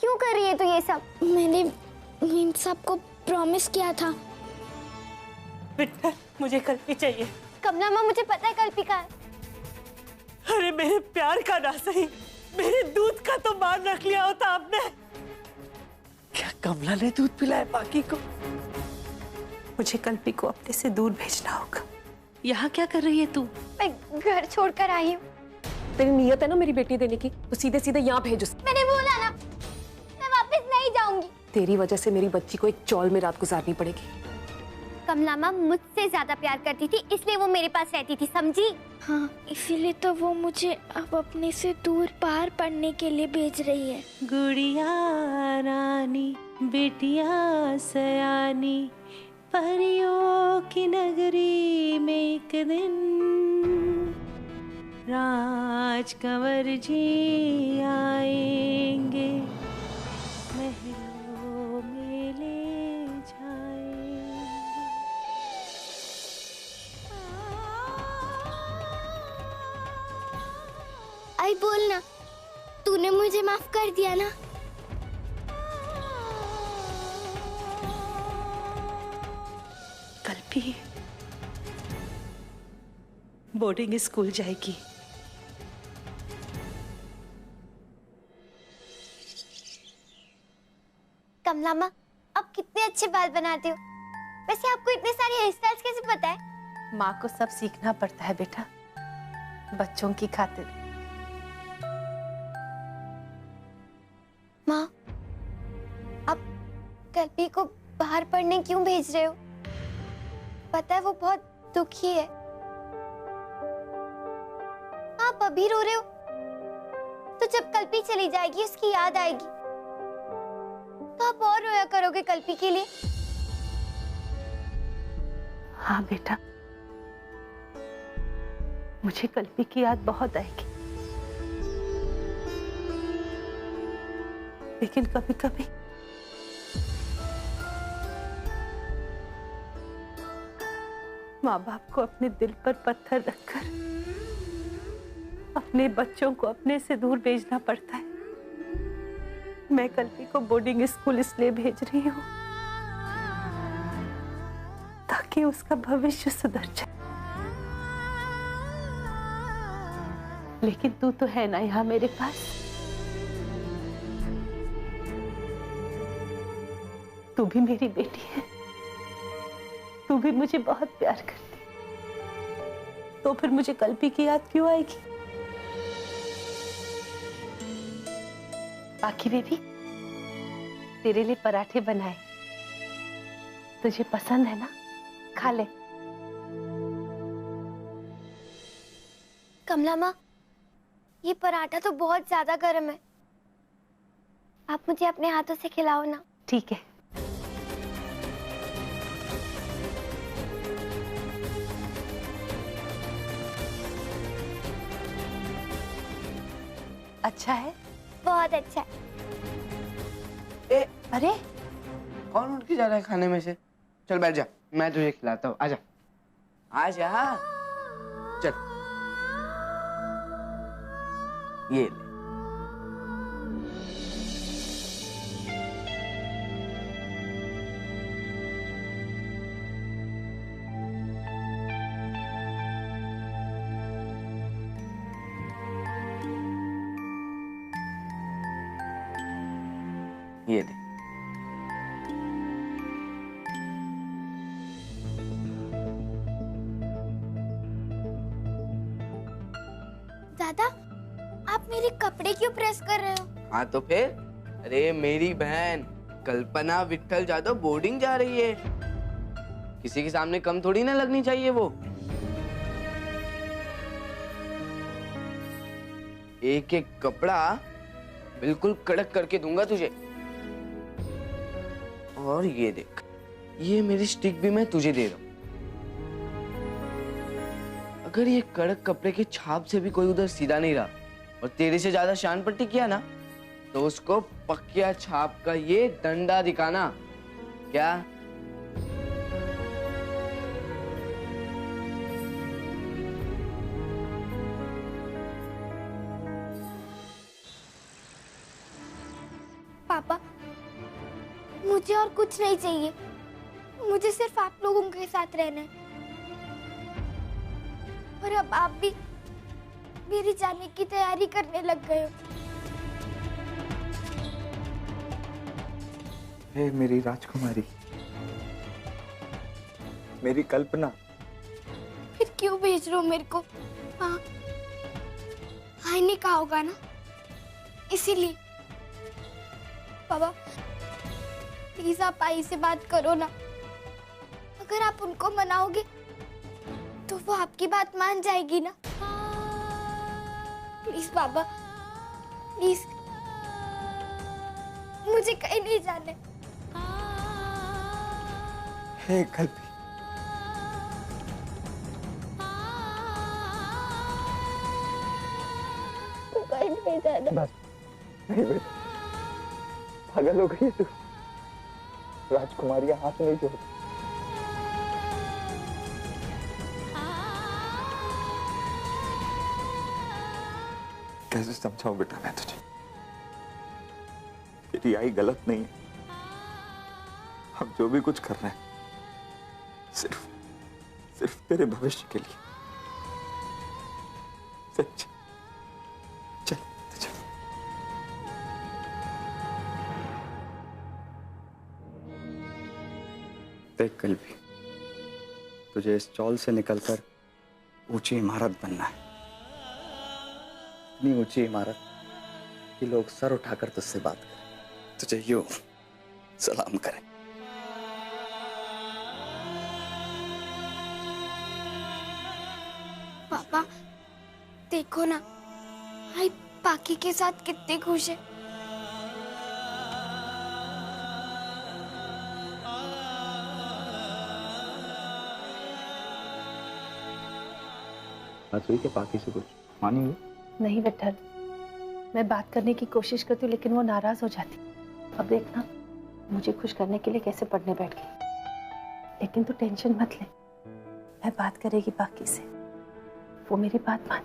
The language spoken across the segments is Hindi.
क्यों कर रही है तू ये सब? मैंने इन सबको प्रॉमिस किया था। विट्ठल, मुझे कल्पी चाहिए। कमला माँ, मुझे पता है कल्पी का है। अरे मेरे प्यार का ना सही, मेरे दूध का तो मान रख लिया होता आपने। क्या कमला ने दूध पिलाया बाकी को? मुझे कल्पी को अपने से दूर भेजना होगा। यहाँ क्या कर रही है तू? मैं घर छोड़कर आई हूँ। तेरी नीयत है ना मेरी बेटी देने की, तो सीधे सीधे यहाँ भेज उसे। मैंने बोला ना, मैं वापस नहीं जाऊंगी। तेरी वजह से मेरी बच्ची को एक चौल में रात गुजारनी पड़ेगी। कमला माँ मुझसे ज्यादा प्यार करती थी, इसलिए वो मेरे पास रहती थी, समझी? हाँ, इसीलिए तो वो मुझे अब अपने से दूर बाहर पढ़ने के लिए भेज रही है। गुड़िया रानी, बेटिया सयानी, परियों की नगरी में एक दिन राजकंवर जी आएंगे, महलों में ले जाएंगे। आई बोलना, तूने मुझे माफ कर दिया ना? कल्पी बोर्डिंग स्कूल जाएगी। कमला माँ, आप कितने अच्छे बाल बनाते हो। वैसे आपको इतने सारे हेयर स्टाइल्स कैसे पता है? माँ को सब सीखना पड़ता है बेटा, बच्चों की खातिर। माँ, आप कल्पी को बाहर पढ़ने क्यों भेज रहे हो? पता है वो बहुत दुखी है। आप अभी रो रहे हो, तो जब कल्पी चली जाएगी उसकी याद आएगी, तो आप और रोया करोगे कल्पी के लिए। हाँ बेटा, मुझे कल्पी की याद बहुत आएगी, लेकिन कभी कभी माँ बाप को अपने दिल पर पत्थर रखकर अपने बच्चों को अपने से दूर भेजना पड़ता है। मैं कल्पी को बोर्डिंग स्कूल इसलिए भेज रही हूँ ताकि उसका भविष्य सुधर जाए। लेकिन तू तो है ना यहाँ मेरे पास। तू भी मेरी बेटी है, तू भी मुझे बहुत प्यार करती, तो फिर मुझे कल्पी की याद क्यों आएगी? बाकी बेबी, तेरे लिए पराठे बनाए, तुझे पसंद है ना? खा ले। कमला माँ, ये पराठा तो बहुत ज्यादा गर्म है, आप मुझे अपने हाथों से खिलाओ ना। ठीक है। अच्छा है? बहुत अच्छा है। ए, अरे कौन उठ के जा रहा है खाने में से? चल बैठ जा, मैं तुझे खिलाता हूँ। आजा आजा, चल ये ले। ये ले। दादा, आप मेरे कपड़े क्यों प्रेस कर रहे हो? हाँ तो फिर, अरे मेरी बहन कल्पना विट्ठल जादव बोर्डिंग जा रही है, किसी के सामने कम थोड़ी ना लगनी चाहिए वो। एक एक कपड़ा बिल्कुल कड़क करके दूंगा तुझे। और ये देख, ये मेरी स्टिक भी मैं तुझे दे रहा हूं। अगर ये कड़क कपड़े के छाप से भी कोई उधर सीधा नहीं रहा और तेरे से ज्यादा शान पट्टी किया ना, तो उसको पक्किया छाप का ये डंडा दिखाना। क्या? पापा, मुझे और कुछ नहीं चाहिए। मुझे सिर्फ आप लोगों के साथ रहना है। और अब आप भी मेरी जाने की तैयारी करने लग गए हो। हे मेरी राजकुमारी, मेरी कल्पना। फिर क्यों भेज रहे हो मेरे को? हाँ, आई ने कहा होगा ना, इसीलिए। पापा प्लीज आप आई से बात करो ना। अगर आप उनको मनाओगे तो वो आपकी बात मान जाएगी ना। प्लीज पापा, प्लीज, मुझे कहीं नहीं जाने। हे कल्पी, कहीं नहीं जाना। बस नहीं बेटा, पागल हो गई है तू। राजकुमारी हाथ नहीं जोड़। कैसे समझाऊं बेटा मैं तुझे? तेरी आई गलत नहीं है। हम जो भी कुछ कर रहे हैं सिर्फ तेरे भविष्य के लिए। सच। चल चल। देख कल्पी, तुझे इस चौल से निकलकर ऊंची इमारत बनना है। इतनी ऊंची इमारत कि लोग सर उठाकर तुझसे बात करें, तुझे यूं सलाम करें। पापा देखो ना, आई पाकी के साथ कितने खुश है। बात हुई कि पाकी से कुछ मानी हुई? नहीं विठल, मैं बात करने की कोशिश करती हूँ लेकिन वो नाराज हो जाती। अब देखना मुझे खुश करने के लिए कैसे पढ़ने बैठ गई। लेकिन तू टेंशन मत ले, मैं बात करेगी बाकी से, वो मेरी बात मान।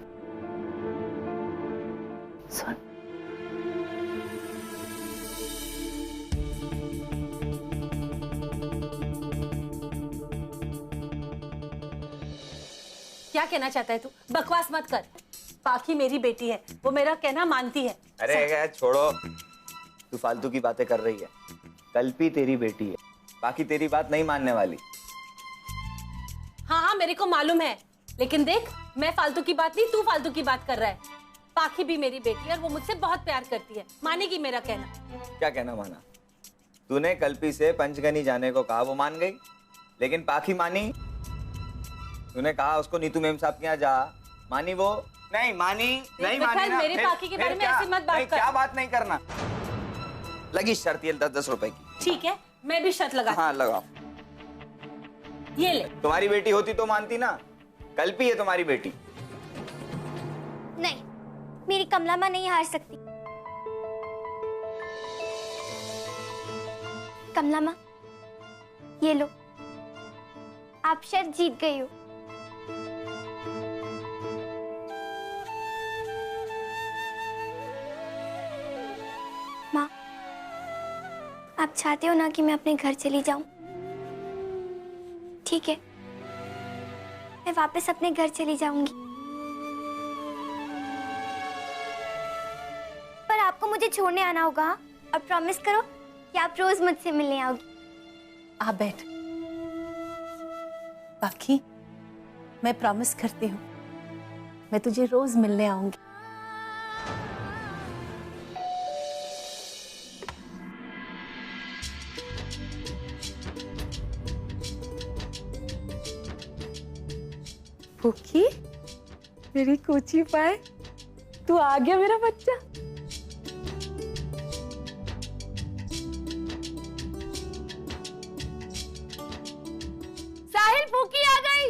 सुन, क्या कहना चाहता है तू? बकवास मत कर। पाखी मेरी बेटी है, वो मेरा कहना मानती है। अरे क्या छोड़ो, तू फालतू की बातें कर रही है। कल्पी तेरी बेटी है, बाकी तेरी बात नहीं मानने वाली। हाँ हाँ मेरे को मालूम है, लेकिन देख मैं फालतू की बात नहीं, तू फालतू की बात कर रहा है। पाखी भी मेरी बेटी है और वो मुझसे बहुत प्यार करती है, मानेगी मेरा कहना। क्या कहना माना? तूने कल्पी से पंचगनी जाने को कहा, वो मान गई, लेकिन पाखी मानी? तूने कहा उसको नीतू मेम साहब के यहाँ जा, मानी वो? नहीं मानी, नहीं मानी ना। मेरे पाखी के बारे में ऐसी मत बात कर। क्या बात नहीं करना? लगी शर्त ये 10-10 रुपए की। ठीक है, मैं भी शर्त लगा। हाँ लगाओ। ये ले। तुम्हारी बेटी होती तो मानती ना, कल्पी है तुम्हारी बेटी। नहीं, मेरी कमला माँ नहीं हार सकती। कमला माँ, ये लो, आप शर्त जीत गई हो। माँ, आप चाहते हो ना कि मैं अपने घर चली जाऊं? ठीक है, मैं वापस अपने घर चली जाऊंगी। पर आपको मुझे छोड़ने आना होगा, हाँ? और प्रॉमिस करो कि आप रोज मुझसे मिलने आओगी। आप बैठ। पाखी, मैं प्रॉमिस करती हूँ, मैं तुझे रोज मिलने आऊंगी। भूखी, मेरी कोची पाए, तू आ गया मेरा बच्चा। साहिल, भूखी आ गई।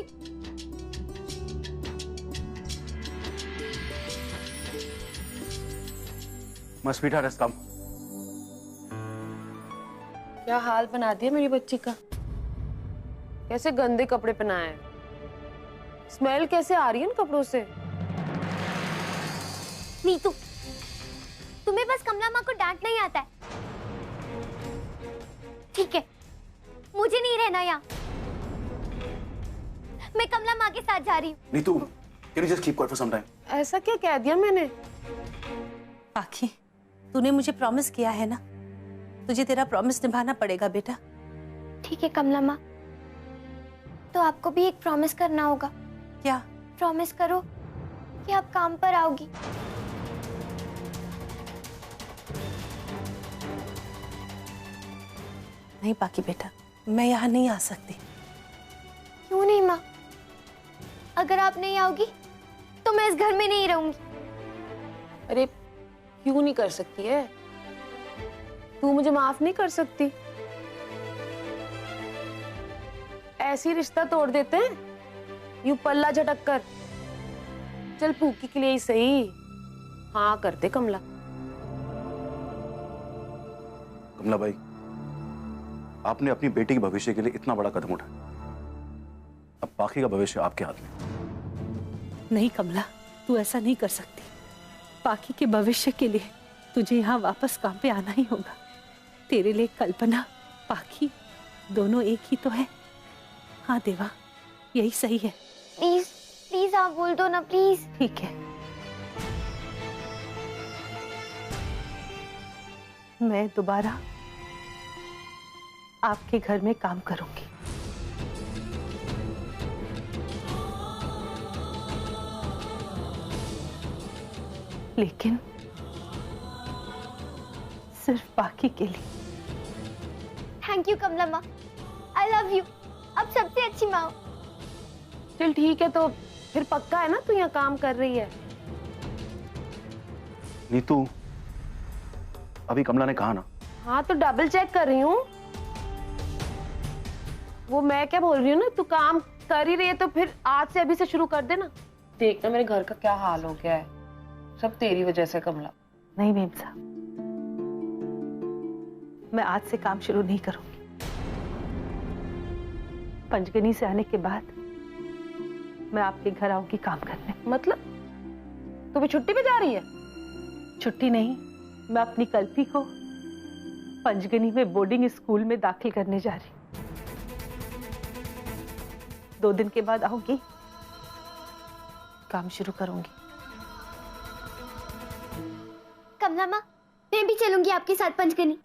मस्वीटा रस्तम, क्या हाल बना दिया मेरी बच्ची का। कैसे गंदे कपड़े पहनाए हैं, स्मेल कैसे आ रही है उन कपड़ों से। नीतू, तुम्हें बस कमला माँ को डांटना ही आता है। ना यहाँ। मैं कमला माँ के साथ जा रही हूँ। Neetu, can you just keep quiet for some time? ऐसा क्या कह दिया मैंने? पाखी, तूने मुझे प्रॉमिस किया है ना, तुझे तेरा प्रॉमिस निभाना पड़ेगा बेटा। ठीक है कमला माँ, तो आपको भी एक प्रॉमिस करना होगा। क्या? प्रॉमिस करो कि आप काम पर आओगी। नहीं पाखी बेटा, मैं यहाँ नहीं आ सकती। क्यों नहीं माँ? अगर आप नहीं आओगी तो मैं इस घर में नहीं रहूंगी। अरे क्यों नहीं कर सकती है? तू मुझे माफ नहीं कर सकती? ऐसी रिश्ता तोड़ देते हैं यूं पल्ला झटक कर। चल पूकी के लिए ही सही हाँ करते कमला। कमला भाई, आपने अपनी बेटी के भविष्य के लिए इतना बड़ा कदम उठाया, अब बाकी का भविष्य आपके हाथ में। नहीं कमला, तू ऐसा नहीं कर सकती। पाखी के भविष्य के लिए तुझे यहाँ वापस काम पे आना ही होगा। तेरे लिए कल्पना, पाखी दोनों एक ही तो है। हाँ देवा, यही सही है। प्लीज प्लीज आप बोल दो ना प्लीज। ठीक है, मैं दोबारा आपके घर में काम करूंगी। लेकिन सिर्फ बाकी के लिए। थैंक यू कमला माँ, आई लव यू। अब सबसे अच्छी माँ हो। चल ठीक है, तो फिर पक्का है ना तू यहाँ काम कर रही है? नीतू, अभी कमला ने कहा ना। हाँ तो डबल चेक कर रही हूँ। वो मैं क्या बोल रही हूँ ना, तू काम कर ही रही है तो फिर आज से अभी से शुरू कर देना। देखना मेरे घर का क्या हाल हो गया है, सब तेरी वजह से कमला। नहीं मेम साहब, मैं आज से काम शुरू नहीं करूंगी। पंचगनी से आने के बाद मैं आपके घर आऊंगी काम करने। मतलब तू भी छुट्टी पे जा रही है? छुट्टी नहीं, मैं अपनी कल्पी को पंचगनी में बोर्डिंग स्कूल में दाखिल करने जा रही हूँ। 2 दिन के बाद आऊंगी, काम शुरू करूंगी। कमला माँ, मैं भी चलूंगी आपके साथ पंचगनी।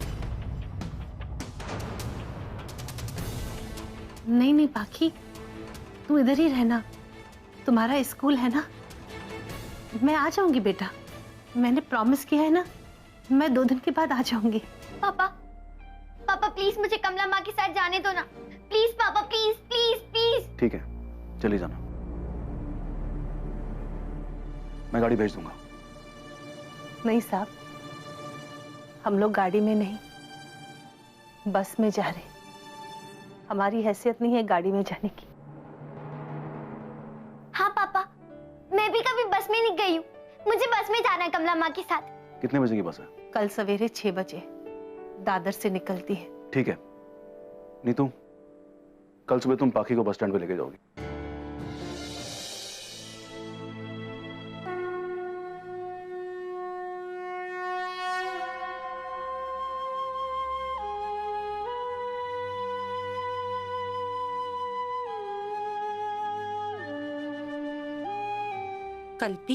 नहीं नहीं पाखी, तू इधर ही रहना, तुम्हारा स्कूल है ना। मैं आ जाऊंगी बेटा, मैंने प्रॉमिस किया है ना, मैं 2 दिन के बाद आ जाऊंगी। पापा पापा प्लीज मुझे कमला माँ के साथ जाने दो ना। प्लीज पापा, प्लीज प्लीज प्लीज। ठीक है, चली जाना, मैं गाड़ी भेज दूंगा। नहीं साहब, हम लोग गाड़ी में नहीं, बस में जा रहे। हमारी हैसियत नहीं है गाड़ी में जाने की। हाँ पापा, मैं भी कभी बस में नहीं गई हूँ, मुझे बस में जाना है कमला माँ के साथ। कितने बजे की बस है? कल सवेरे 6 बजे दादर से निकलती है। ठीक है नीतू, कल सुबह तुम पाखी को बस स्टैंड पे लेके जाओगी। कल्पी,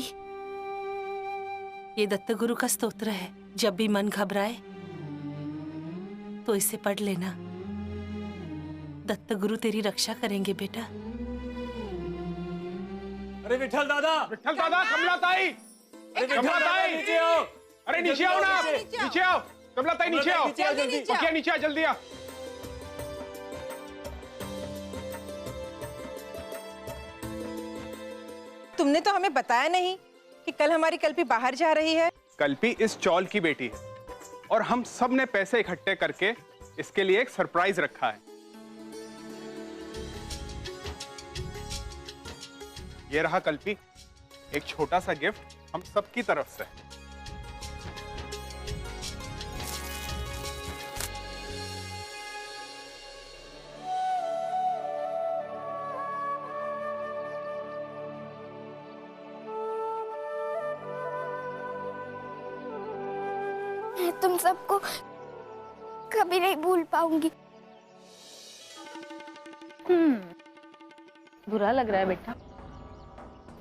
ये दत्त गुरु का स्तोत्र है। जब भी मन घबराए तो इसे पढ़ लेना। दत्त गुरु तेरी रक्षा करेंगे बेटा। अरे विठल दादा, कमला ताई, कमला ताई, नीचे आओ। अरे नीचे आओ ना, नीचे आओ, कमला ताई नीचे आओ, पकिया नीचे आ, जल्दी आ। तुमने तो हमें बताया नहीं कि कल हमारी कल्पी बाहर जा रही है। कल्पी इस चौल की बेटी है और हम सब ने पैसे इकट्ठे करके इसके लिए एक सरप्राइज रखा है। ये रहा कल्पी, एक छोटा सा गिफ्ट हम सबकी तरफ से। मैं तुम सबको कभी नहीं भूल पाऊंगी। बुरा लग रहा है बेटा।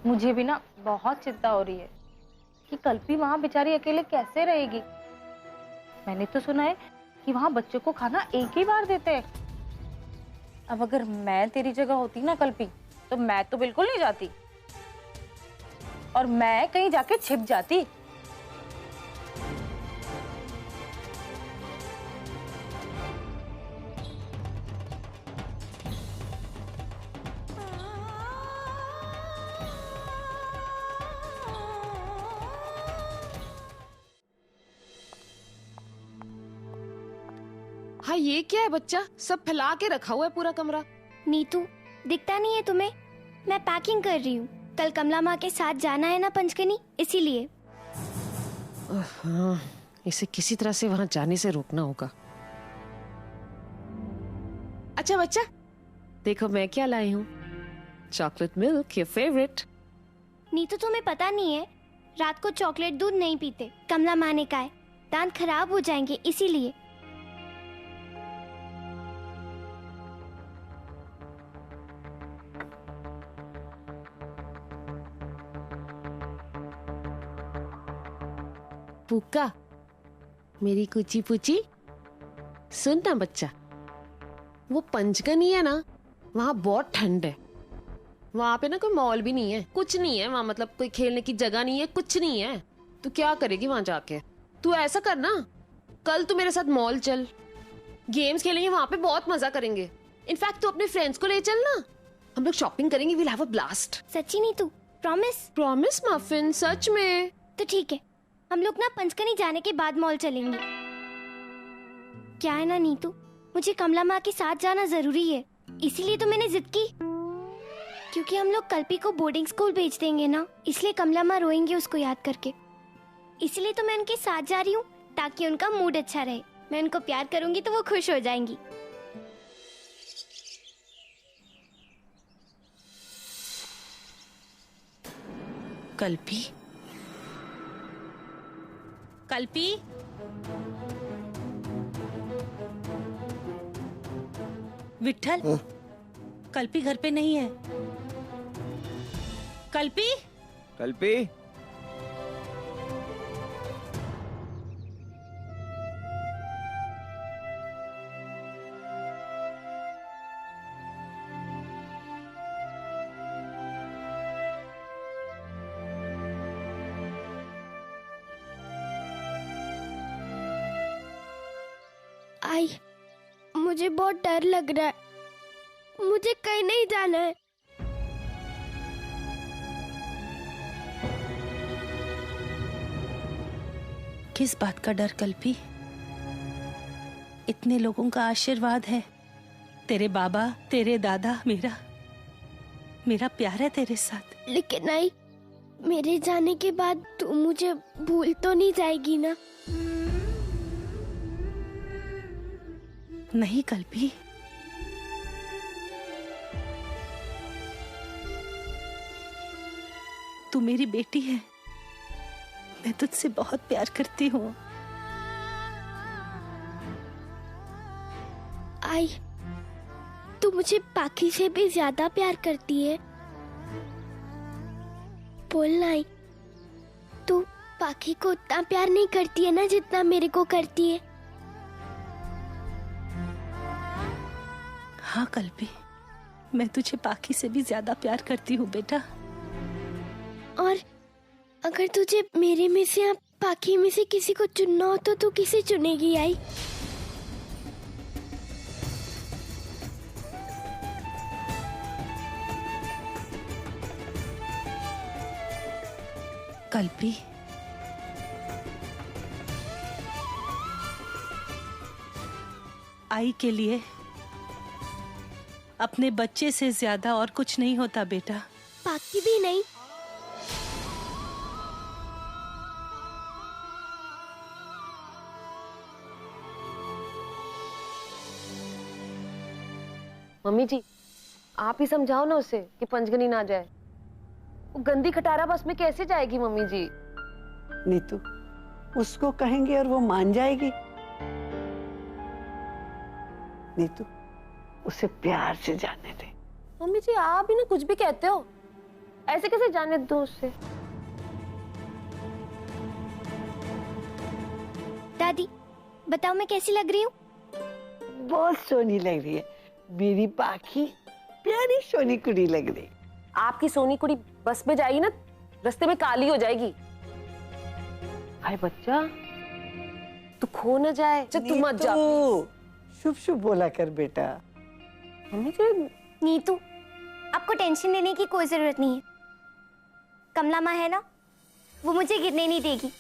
मुझे भी ना बहुत चिंता हो रही है कि कल्पी वहां बेचारी अकेले कैसे रहेगी। मैंने तो सुना है कि वहां बच्चों को खाना एक ही बार देते हैं। अब अगर मैं तेरी जगह होती ना कल्पी, तो मैं तो बिल्कुल नहीं जाती और मैं कहीं जाके छिप जाती। हाँ, ये क्या है बच्चा? सब फैला के रखा हुआ है पूरा कमरा। नीतू, दिखता नहीं है तुम्हें? मैं पैकिंग कर रही हूँ। कल कमला माँ के साथ जाना है ना पंचकनी, इसीलिए। हाँ, इसे किसी तरह से वहां जाने से रोकना होगा। अच्छा बच्चा, देखो मैं क्या लाई हूँ। Chocolate milk, your favourite. Neetu, तुम्हें पता नहीं है, रात को चॉकलेट दूध नहीं पीते। कमला माँ ने कहा है दांत खराब हो जाएंगे, इसीलिए। पुक्का, मेरी कुची पुची, सुन ना बच्चा, वो पंचगनी है ना, वहाँ बहुत ठंड है। वहाँ पे ना कोई मॉल भी नहीं है, कुछ नहीं है वहाँ, मतलब कोई खेलने की जगह नहीं है, कुछ नहीं है। तू क्या करेगी वहाँ जाके? तू ऐसा कर ना, कल तू मेरे साथ मॉल चल, गेम्स खेलेंगे वहाँ पे, बहुत मजा करेंगे। इनफैक्ट तू अपने फ्रेंड्स को ले चल ना, हम लोग शॉपिंग करेंगे, वील हैव अ ब्लास्ट। सच्ची नीतू? प्रॉमिस? प्रॉमिस मफिन, सच में। तो ठीक है, हम लोग ना पंचकनी जाने के बाद मॉल चलेंगे। क्या है ना नीतू, मुझे कमला माँ के साथ जाना जरूरी है, इसीलिए तो मैंने जिद की। क्योंकि हम लोग कल्पी को बोर्डिंग स्कूल भेज देंगे ना, इसलिए कमला माँ रोएंगे उसको याद करके। इसलिए तो मैं उनके साथ जा रही हूँ, ताकि उनका मूड अच्छा रहे। मैं उनको प्यार करूंगी तो वो खुश हो जाएंगी। कल्पी, कल्पी, विट्ठल, कल्पी घर पे नहीं है। कल्पी, कल्पी, आई, मुझे बहुत डर लग रहा है, मुझे कहीं नहीं जाना है। किस बात का डर कल्पी? इतने लोगों का आशीर्वाद है, तेरे बाबा, तेरे दादा, मेरा प्यार है तेरे साथ। लेकिन आई, मेरे जाने के बाद तू मुझे भूल तो नहीं जाएगी ना? नहीं कल्पी, तू मेरी बेटी है, मैं तुझसे बहुत प्यार करती हूँ। आई, तू मुझे पाखी से भी ज्यादा प्यार करती है। बोलना आई, तू पाखी को उतना प्यार नहीं करती है ना जितना मेरे को करती है। हाँ कल्पी, मैं तुझे पाखी से भी ज्यादा प्यार करती हूँ बेटा। और अगर तुझे मेरे में से या पाखी में से किसी को चुनना हो तो तू किसे चुनेगी आई? कल्पी, आई के लिए अपने बच्चे से ज्यादा और कुछ नहीं होता बेटा। पाखी भी नहीं? मम्मी जी, आप ही समझाओ ना उसे कि पंचगनी ना जाए। वो गंदी खटारा बस में कैसे जाएगी मम्मी जी? नीतू, उसको कहेंगे और वो मान जाएगी। नीतू, उसे प्यार से जाने दे। मम्मी जी आप भी ना कुछ भी कहते हो, ऐसे कैसे जाने दो उससे। दादी बताओ मैं कैसी लग रही हूँ? बहुत सोनी लग रही है मेरी पाखी, प्यारी सोनी कुड़ी लग रही। आपकी सोनी कुड़ी बस में जाएगी ना, रास्ते में काली हो जाएगी। हाय बच्चा, तू खो न जाए। तू मत जा। शुभ शुभ बोला कर बेटा। मम्मी जी नीतू, आपको टेंशन लेने की कोई जरूरत नहीं है। कमला माँ है ना, वो मुझे गिरने नहीं देगी,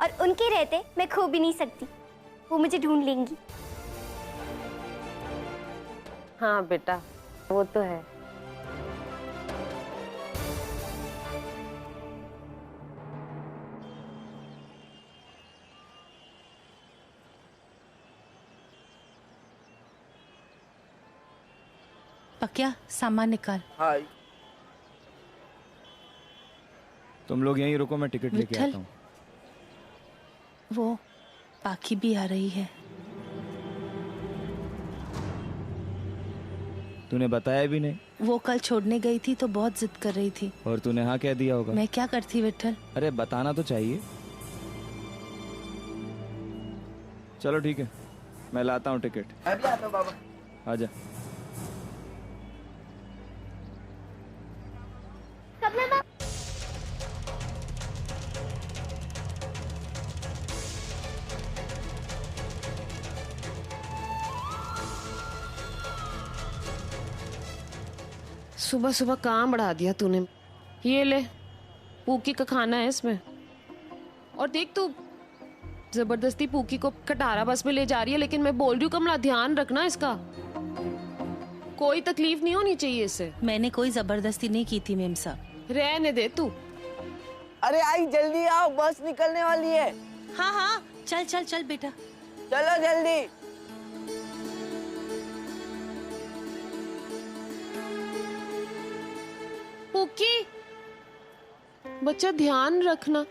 और उनके रहते मैं खो भी नहीं सकती। वो मुझे ढूंढ लेंगी। हाँ बेटा, वो तो है। पक्या सामान निकाल। हाय। तुम लोग यहीं रुको, मैं टिकट लेके विट्ठल, आता हूँ। वो पाखी भी आ रही है। तूने बताया भी नहीं। वो कल छोड़ने गई थी तो बहुत जिद कर रही थी। और तूने हाँ कह दिया होगा। मैं क्या करती विट्ठल। अरे बताना तो चाहिए। चलो ठीक है, मैं लाता हूँ टिकट। मैं भी आता हूँ बाबा। आजा। सुबह सुबह काम बढ़ा दिया तूने। ये ले, पूकी का खाना है इसमें। और देख तू जबरदस्ती पूकी को कटारा बस में ले जा रही है, लेकिन मैं बोल रही हूँ कमला ध्यान रखना इसका, कोई तकलीफ नहीं होनी चाहिए इससे। मैंने कोई जबरदस्ती नहीं की थी मेम साहब। रहने दे तू। अरे आई जल्दी आओ, बस निकलने वाली है। हाँ हाँ चल चल चल बेटा, चलो जल्दी। पूकी बच्चा ध्यान रखना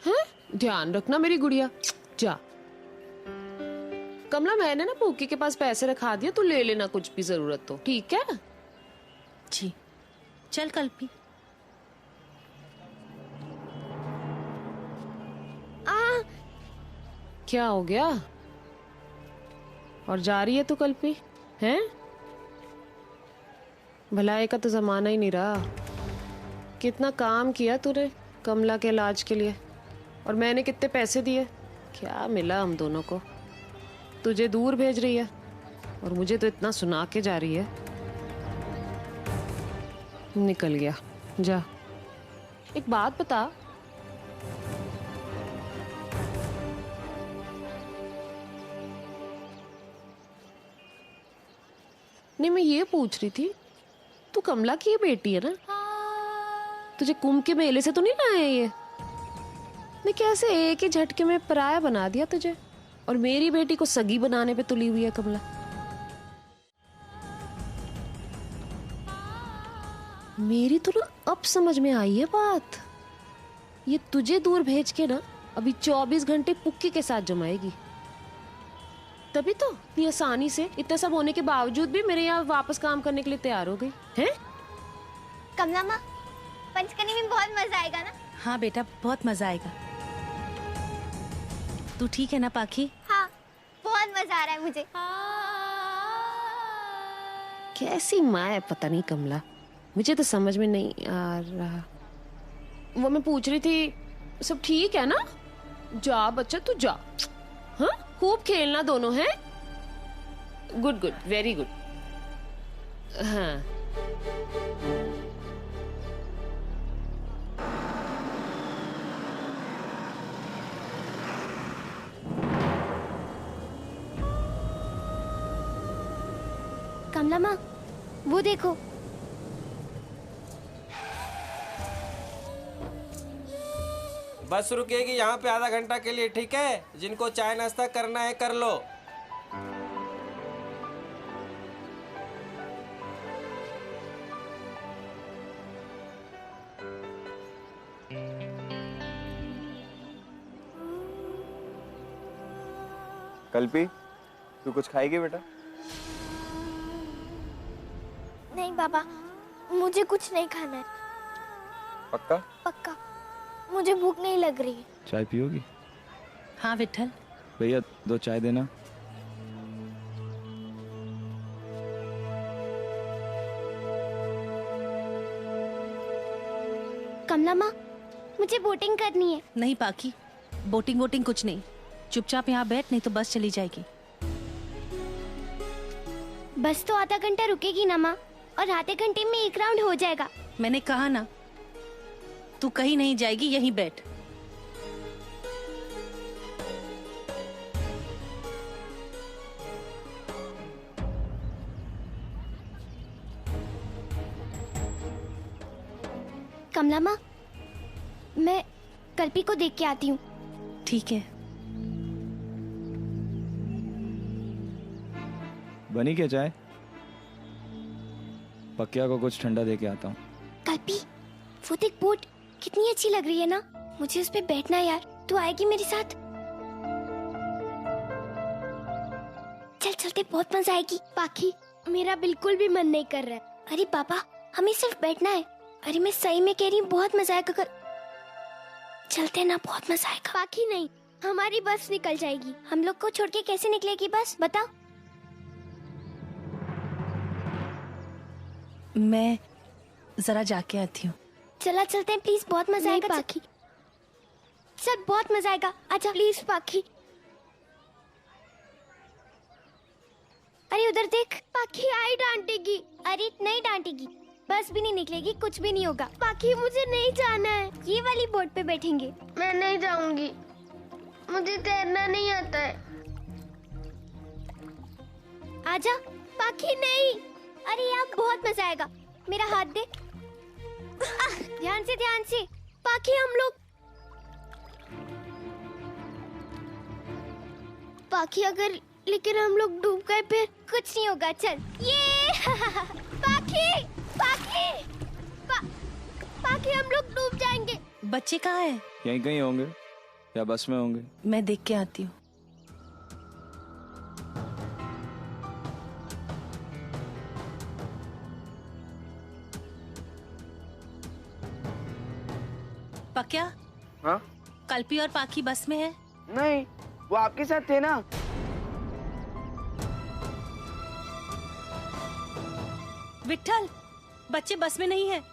है, ध्यान रखना मेरी गुड़िया। जा कमला, मैंने ना पूकी के पास पैसे रखा दिया, तू ले लेना कुछ भी जरूरत तो, ठीक है? जी चल कल्पी। क्या हो गया? और जा रही है तू कल्पी? हैं? भलाई का तो जमाना ही नहीं रहा। कितना काम किया तूने कमला के इलाज के लिए, और मैंने कितने पैसे दिए, क्या मिला हम दोनों को? तुझे दूर भेज रही है और मुझे तो इतना सुना के जा रही है। निकल गया, जा। एक बात बता, नहीं मैं ये पूछ रही थी, तू कमला की ये बेटी है ना? तुझे कुंभ के मेले से तो नहीं लाया ये? मैं कैसे एक ही झटके में पराया बना दिया तुझे, और मेरी बेटी को सगी बनाने पे तुली हुई है कमला। मेरी तो ना अब समझ में आई है बात। ये तुझे दूर भेज के ना अभी 24 घंटे पुक्की के साथ जमाएगी, तभी तो इतनी आसानी से, इतना सब होने के बावजूद भी मेरे यहाँ वापस काम करने के लिए तैयार हो गई है। कमला माँ, पंचकनी में बहुत मजा आएगा ना? हाँ बेटा बहुत मजा आएगा। तू ठीक है ना पाखी? हाँ बहुत मजा आ रहा है मुझे। कैसी माँ है पता नहीं कमला, मुझे तो समझ में नहीं आ रहा। वो मैं पूछ रही थी, सब ठीक है ना? जा बच्चा तू जा, हाँ खूब खेलना दोनों, हैं? Good good, very good. हाँ कमला माँ वो देखो। बस रुकेगी यहाँ पे आधा घंटा के लिए, ठीक है? जिनको चाय नाश्ता करना है कर लो। कल्पी, तू कुछ खाएगी बेटा? नहीं बाबा, मुझे कुछ नहीं खाना है। पक्का? पक्का, मुझे भूख नहीं लग रही है। चाय पियोगी? हाँ विठल। भैया 2 चाय देना। कमला माँ, मुझे बोटिंग करनी है। नहीं पाखी, बोटिंग वोटिंग कुछ नहीं, चुपचाप यहाँ बैठ, नहीं तो बस चली जाएगी। बस तो आधा घंटा रुकेगी ना माँ, और आधे घंटे में 1 राउंड हो जाएगा। मैंने कहा ना, तू कहीं नहीं जाएगी, यहीं बैठ। कमला माँ, मैं कल्पी को देख के आती हूँ। ठीक है। बनी क्या चाय? पक्या को कुछ ठंडा दे के आता हूँ। कल्पी, वो देख बोट कितनी अच्छी लग रही है ना, मुझे उस पे बैठना है यार। तू आएगी मेरे साथ? चल चलते, बहुत मजा आएगी। पाखी, मेरा बिल्कुल भी मन नहीं कर रहा है। अरे पापा, हमें सिर्फ बैठना है। अरे मैं सही में कह रही हूँ, बहुत मजा आएगा। चलते ना, बहुत मजा आएगा। पाखी नहीं, हमारी बस निकल जाएगी। हम लोग को छोड़ के कैसे निकलेगी बस, बताओ। मैं जरा जाके आती हूँ। चला चलते हैं प्लीज, बहुत मजा आएगा। पाखी चल, बहुत मजा आएगा, आजा प्लीज पाखी। अरे उधर देख, पाखी आई डांटेगी। अरे नहीं डांटेगी, बस भी नहीं निकलेगी, कुछ भी नहीं होगा। पाखी, मुझे नहीं जाना है, ये वाली बोट पे बैठेंगे। मैं नहीं जाऊंगी, मुझे तैरना नहीं आता है। आजा पाखी। नहीं, अरे यार बहुत मजा आएगा। मेरा हाथ दे। ध्यान से, ध्यान से। पाखी, हम लोग पाखी, अगर लेकिन हम लोग डूब गए फिर कुछ नहीं होगा। चल, ये पाखी, पाखी, पाखी, हम लोग डूब जाएंगे। बच्चे कहाँ हैं? यहीं कहीं होंगे या बस में होंगे। मैं देख के आती हूँ। पक्या? हाँ? कल्पी और पाखी बस में है? नहीं, वो आपके साथ थे ना। विठल, बच्चे बस में नहीं है।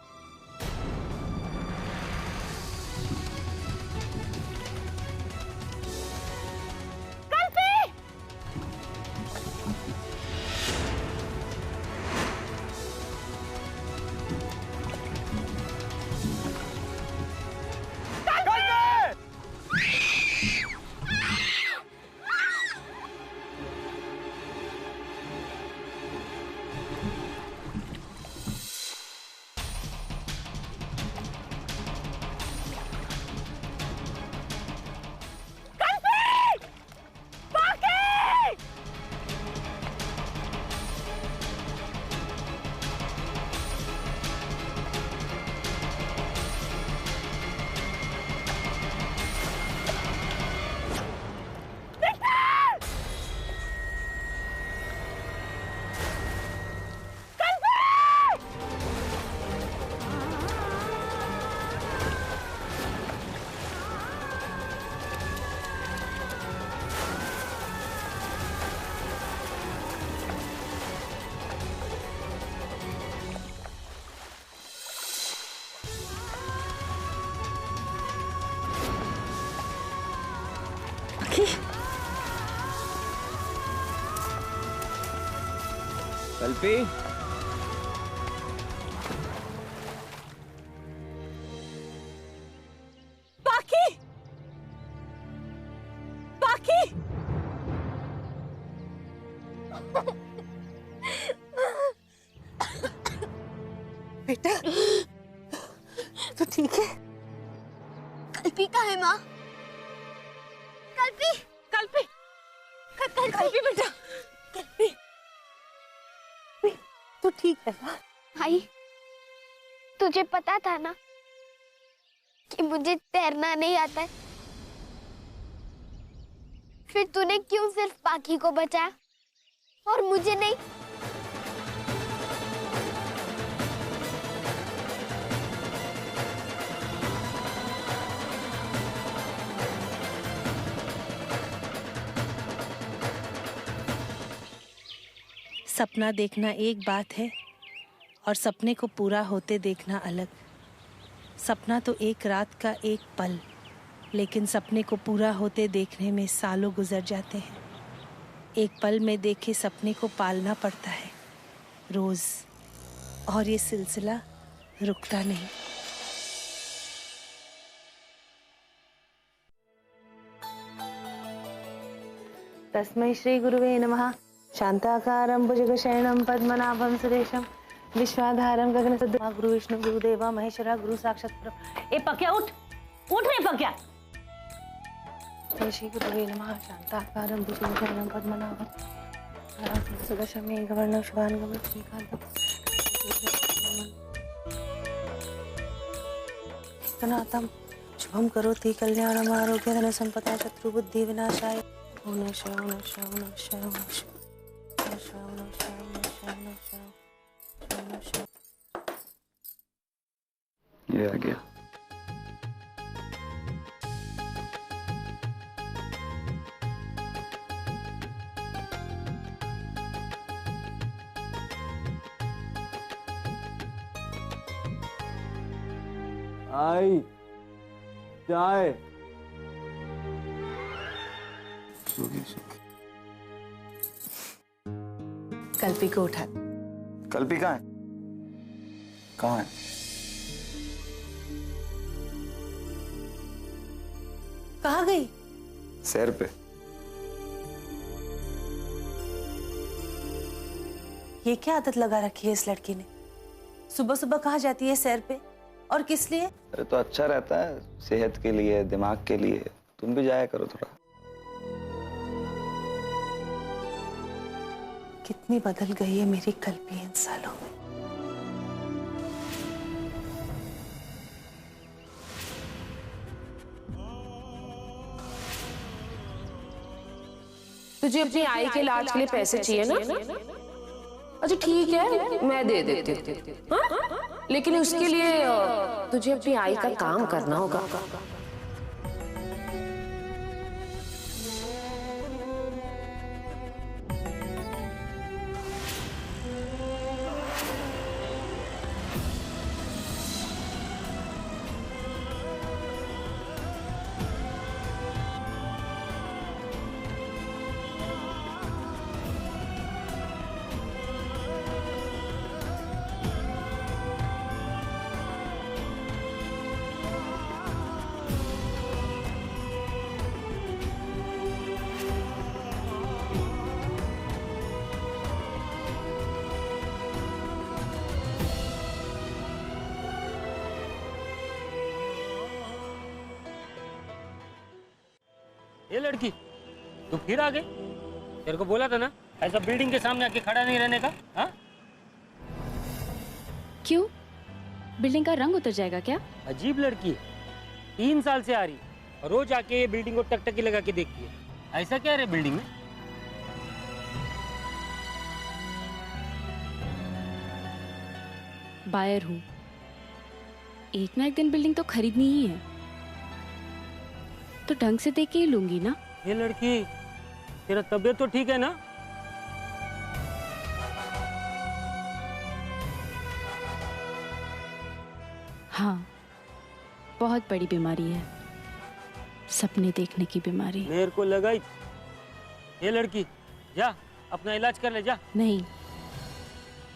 कल्पी, पाखी, पाखी, बेटा तो ठीक है? कल्पी कहाँ है माँ? कल्पी, कल्पी, कल्पी बेटा, कल्पी, तू ठीक है ना? भाई, तुझे पता था ना कि मुझे तैरना नहीं आता है, फिर तूने क्यों सिर्फ पाखी को बचाया? और मुझे नहीं। सपना देखना एक बात है और सपने को पूरा होते देखना अलग। सपना तो एक रात का एक पल, लेकिन सपने को पूरा होते देखने में सालों गुजर जाते हैं। एक पल में देखे सपने को पालना पड़ता है रोज, और ये सिलसिला रुकता नहीं। तस्मै श्री गुरुवे नमः। शांताकारं भुजगशयनं पद्मनाभं सुरेशं विश्वाधारं गगनसदृशं गुरु विष्णु गुरुदेवा महेश्वरा गुरु साक्षात् परम। ए पक्या उठ, उठ रे पक्या। श्री गुरुवे नमः। शांताकारं भुजगशयनं पद्मनाभं सुरेशं मेघवर्णं शुभांगं श्रीकान्तं सनातनं शुभं करोति कल्याणम् आरोग्य धन संपदा शत्रु बुद्धि विनाशाय। ओम नमः शिवाय, ओम नमः शिवाय, ओम नमः शिवाय, ओम नमः शिवाय। ये आ गया। आई चाय। कल्पी को उठा। कल्पी कहाँ है? कहाँ है? कहाँ गई? सैर पे। ये क्या आदत लगा रखी है इस लड़की ने? सुबह सुबह कहाँ जाती है सैर पे, और किस लिए? अरे तो अच्छा रहता है, सेहत के लिए, दिमाग के लिए। तुम भी जाया करो थोड़ा। कितनी बदल गई है मेरी कल्पी इन सालों में। तुझे अपनी आई के इलाज के लिए पैसे चाहिए ना? अच्छा ठीक है, मैं दे देती हूँ, हाँ? लेकिन उसके लिए तुझे अपनी आई का काम करना होगा। ये लड़की तू फिर आ गई? तेरे को बोला था ना ऐसा बिल्डिंग के सामने आके खड़ा नहीं रहने का। हाँ? क्यों? बिल्डिंग का रंग उतर जाएगा क्या? अजीब लड़की है, 3 साल से आ रही और रोज आके ये बिल्डिंग को टकटकी लगा के देखती है। ऐसा क्या है बिल्डिंग में? बायर हूँ, एक ना एक दिन बिल्डिंग तो खरीदनी ही है, तो ढंग से देख के ही लूंगी ना। ये लड़की, तेरा तबीयत तो ठीक है ना? हाँ, बहुत बड़ी बीमारी है, सपने देखने की बीमारी। मेरे को लगा ही। ये लड़की जा अपना इलाज कर ले जा। नहीं,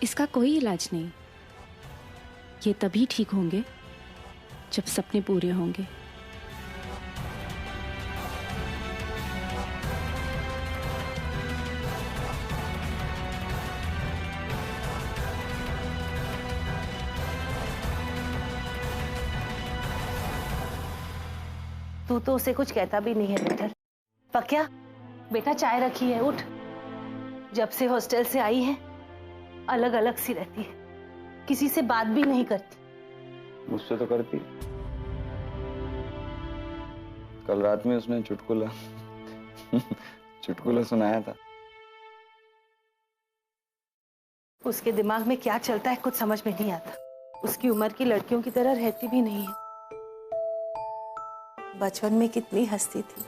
इसका कोई इलाज नहीं। ये तभी ठीक होंगे जब सपने पूरे होंगे। तू तो उसे कुछ कहता भी नहीं है बेटा। पक्या, बेटा चाय रखी है, उठ। जब से हॉस्टल से आई है अलग अलग सी रहती है, किसी से बात भी नहीं करती। मुझसे तो करती। कल रात में उसने चुटकुला चुटकुला सुनाया था। उसके दिमाग में क्या चलता है कुछ समझ में नहीं आता। उसकी उम्र की लड़कियों की तरह रहती भी नहीं है। बचपन में कितनी हंसती थी,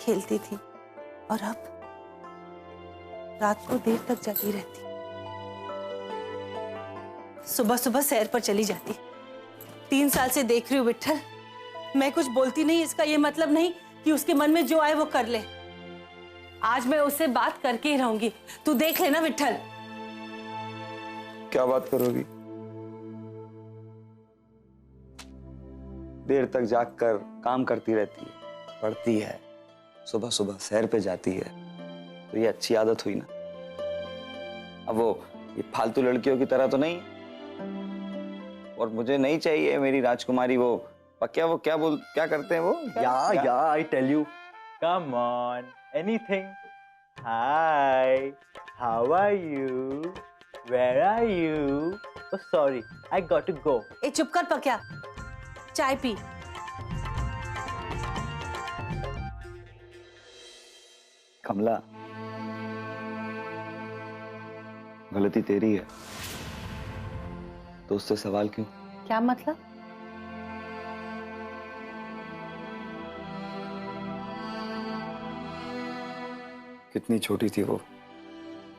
खेलती थी, और अब रात को देर तक जगी रहती। सुबह सुबह सैर पर चली जाती। 3 साल से देख रही हूँ विट्ठल, मैं कुछ बोलती नहीं, इसका ये मतलब नहीं कि उसके मन में जो आए वो कर ले। आज मैं उससे बात करके ही रहूंगी, तू देख लेना विट्ठल। क्या बात करोगी? देर तक जागकर काम करती रहती है, पढ़ती है, सुबह सुबह सैर पे जाती है, तो ये अच्छी आदत हुई ना। अब वो ये फालतू लड़कियों की तरह तो नहीं, और मुझे नहीं चाहिए मेरी राजकुमारी वो पक्या। वो क्या करते हैं वो? या I tell you, come on, anything. Hi, how are you, where are you? Oh sorry, I got to go. ए चुप कर पक्या, चाय पी। कमला, गलती तेरी है तो उससे सवाल क्यों? क्या मतलब? कितनी छोटी थी वो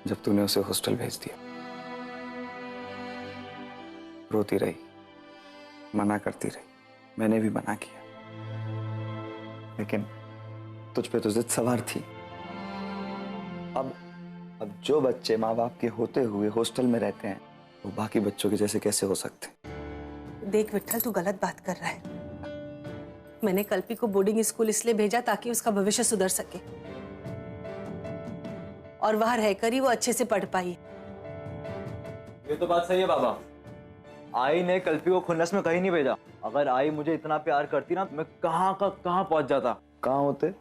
जब तूने उसे हॉस्टल भेज दिया। रोती रही, मना करती रही, मैंने भी मना किया, लेकिन तुझ पे तो जिद सवार थी। अब जो बच्चे माँ बाप के होते हुए हॉस्टल में रहते हैं वो बाकी बच्चों के जैसे कैसे हो सकते? देख विट्ठल, तू गलत बात कर रहा है। मैंने कल्पी को बोर्डिंग स्कूल इसलिए भेजा ताकि उसका भविष्य सुधर सके, और वहां रहकर ही वो अच्छे से पढ़ पाई। ये तो बात सही है बाबा। आई ने कल्पी को खुन्नस में कहीं नहीं भेजा। अगर आई मुझे इतना प्यार करती ना तो मैं कहाँ का कहाँ पहुंच जाता। कहाँ होते?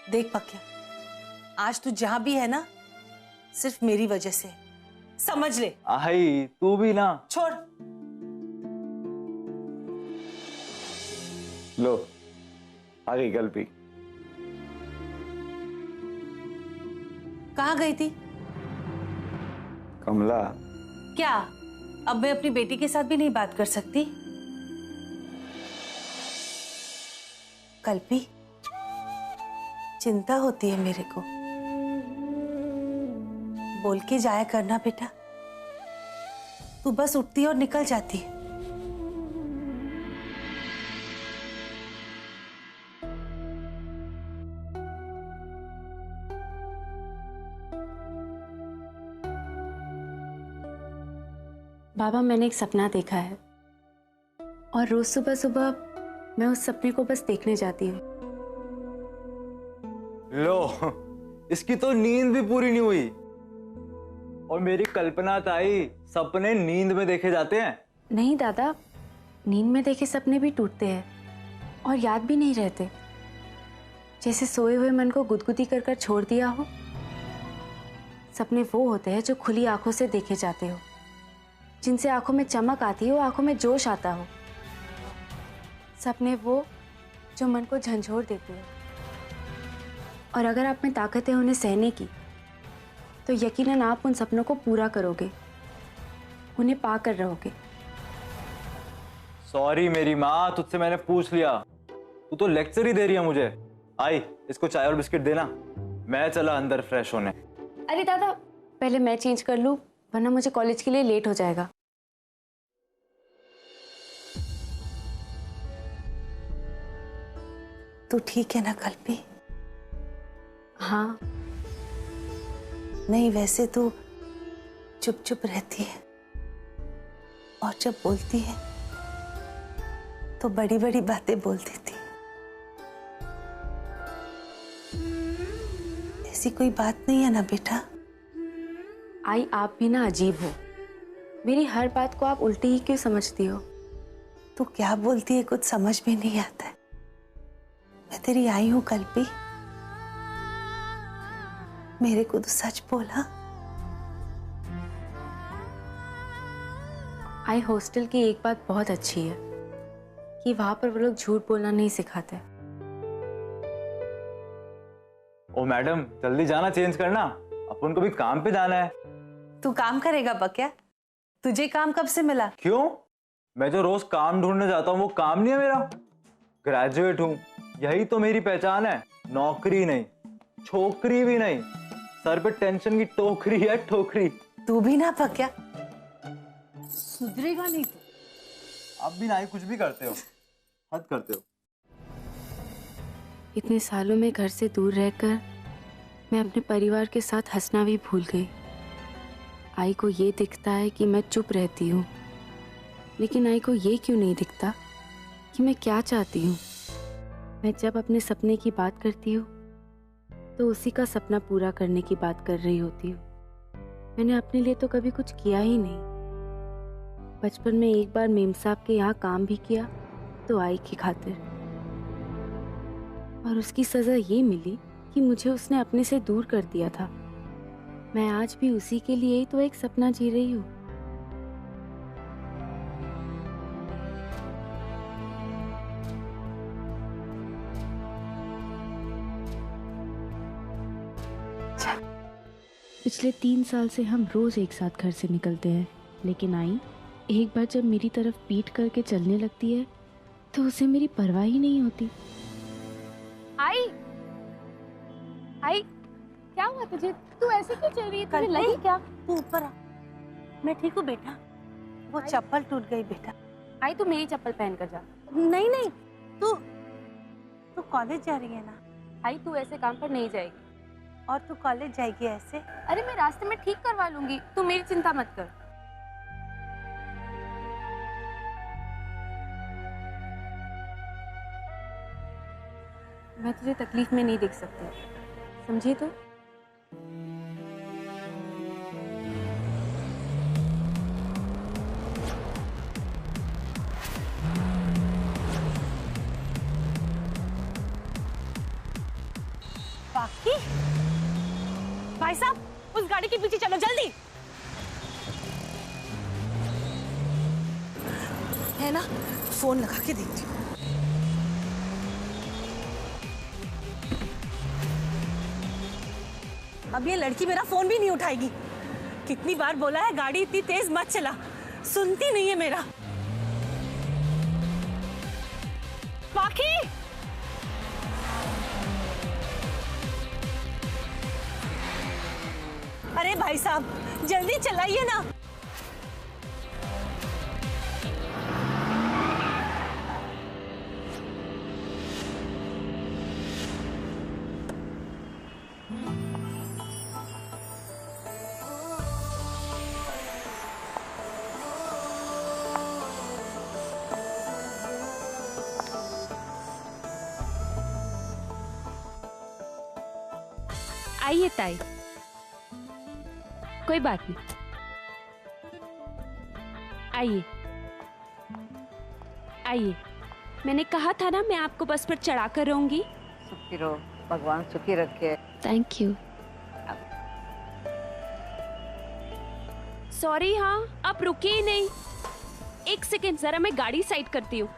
देख पक्या, आज तू जहां भी है ना, सिर्फ मेरी वजह से, समझ ले। आई तू भी ना। छोड़। लो, आ गई कल्पी। कहाँ गई थी? कमला। क्या अब मैं अपनी बेटी के साथ भी नहीं बात कर सकती? कल्पी, चिंता होती है मेरे को, बोल के जाया करना बेटा। तू बस उठती और निकल जाती है। बाबा, मैंने एक सपना देखा है और रोज सुबह सुबह मैं उस सपने को बस देखने जाती हूँ। लो, इसकी तो नींद भी पूरी नहीं हुई। और मेरी कल्पना ताई, सपने नींद में देखे जाते हैं? नहीं दादा, नींद में देखे सपने भी टूटते हैं और याद भी नहीं रहते। जैसे सोए हुए मन को गुदगुदी कर कर छोड़ दिया हो। सपने वो होते हैं जो खुली आंखों से देखे जाते हो, जिनसे आंखों में चमक आती हो, आंखों में जोश आता हो। सपने वो जो मन को झंझोर देते हो, और अगर आप में ताकत है उन्हें सहने की, तो यकीनन आप उन सपनों को पूरा करोगे, उन्हें पा कर रहोगे। सॉरी मेरी माँ, तुझसे मैंने पूछ लिया। तू तो लेक्चर ही दे रही है मुझे। आई, इसको चाय और बिस्किट देना, मैं चला अंदर फ्रेश होने। अरे दादा, पहले मैं चेंज कर लूं, वरना मुझे कॉलेज के लिए लेट हो जाएगा। तू ठीक है ना कल्पी? हाँ। नहीं, वैसे तू चुप चुप रहती है और जब बोलती है तो बड़ी बड़ी बातें बोल देती है। ऐसी कोई बात नहीं है ना बेटा? आई, आप भी ना अजीब हो। मेरी हर बात को आप उल्टी ही क्यों समझती हो? तू क्या बोलती है कुछ समझ में नहीं आता है। मैं तेरी आई हूं कल्पी, मेरे को तो सच बोला। आई, हॉस्टल की एक बात बहुत अच्छी है कि वहां पर वो लोग झूठ बोलना नहीं सिखाते। ओ मैडम, जल्दी जाना, चेंज करना, अपन को भी काम पे जाना है। तू काम करेगा पक्या? तुझे काम कब से मिला? क्यों? मैं जो रोज काम ढूंढने जाता हूँ वो काम नहीं है मेरा। ग्रेजुएट हूँ, यही तो मेरी पहचान है। नौकरी नहीं, छोकरी भी नहीं, सर पे टेंशन की टोकरी है, टोकरी। तू भी ना पक्या, सुधरेगा नहीं तू। आप भी ना कुछ भी करते हो, हद करते हो। इतने सालों में घर से दूर रहकर मैं अपने परिवार के साथ हंसना भी भूल गई। आई को ये दिखता है कि मैं चुप रहती हूँ, लेकिन आई को ये क्यों नहीं दिखता कि मैं क्या चाहती हूँ। मैं जब अपने सपने की बात करती हूँ तो उसी का सपना पूरा करने की बात कर रही होती हूँ। मैंने अपने लिए तो कभी कुछ किया ही नहीं। बचपन में एक बार मेम साहब के यहाँ काम भी किया तो आई की खातिर, और उसकी सजा ये मिली कि मुझे उसने अपने से दूर कर दिया था। मैं आज भी उसी के लिए ही तो एक सपना जी रही हूँ। पिछले 3 साल से हम रोज एक साथ घर से निकलते हैं, लेकिन आई एक बार जब मेरी तरफ पीठ करके चलने लगती है तो उसे मेरी परवाह ही नहीं होती। आई क्या हुआ तुझे? तू ऐसे क्यों चल रही है? तुझे लगी क्या? तू ऊपर आ। मैं ठीक हूँ बेटा, वो चप्पल टूट गई बेटा। आई तू मेरी चप्पल पहन कर जा। नहीं, तू कॉलेज जा रही है ना? आई तू ऐसे काम पर नहीं जाएगी। और तू कॉलेज जाएगी ऐसे? अरे मैं रास्ते में ठीक करवा लूंगी, तू मेरी चिंता मत कर। मैं तुझे तकलीफ में नहीं देख सकती, समझी तो? बाकी भाई साहब, उस गाड़ी के पीछे चलो जल्दी। है ना, फोन लगा के देखती हूँ। अब ये लड़की मेरा फोन भी नहीं उठाएगी। कितनी बार बोला है गाड़ी इतनी तेज मत चला, सुनती नहीं है मेरा। बाकी अरे भाई साहब जल्दी चलाइए ना। आइए ताई, कोई बात नहीं, आइए आइए। मैंने कहा था ना मैं आपको बस पर चढ़ा कर रहूंगी। सुखी रहो, भगवान सुखी रखे। Thank you. सॉरी, हाँ आप रुके ही नहीं। 1 सेकेंड, जरा मैं गाड़ी साइड करती हूँ।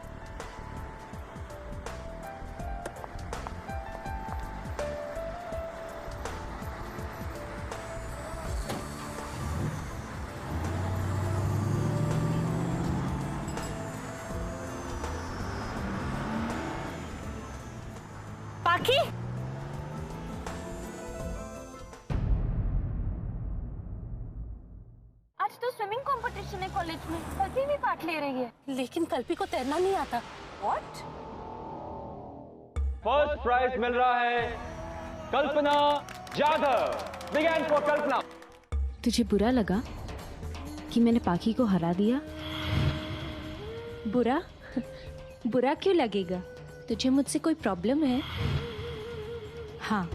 बाकी आज तो स्विमिंग कंपटीशन है कॉलेज में, कल्पी भी पार्ट ले रही है। लेकिन कल्पी को तैरना नहीं आता। व्हाट? फर्स्ट प्राइज मिल रहा है कल्पना जाधव। बिग हैंड फॉर कल्पना। तुझे बुरा लगा कि मैंने पाखी को हरा दिया? बुरा? बुरा क्यों लगेगा? तुझे मुझसे कोई प्रॉब्लम है? हाँ,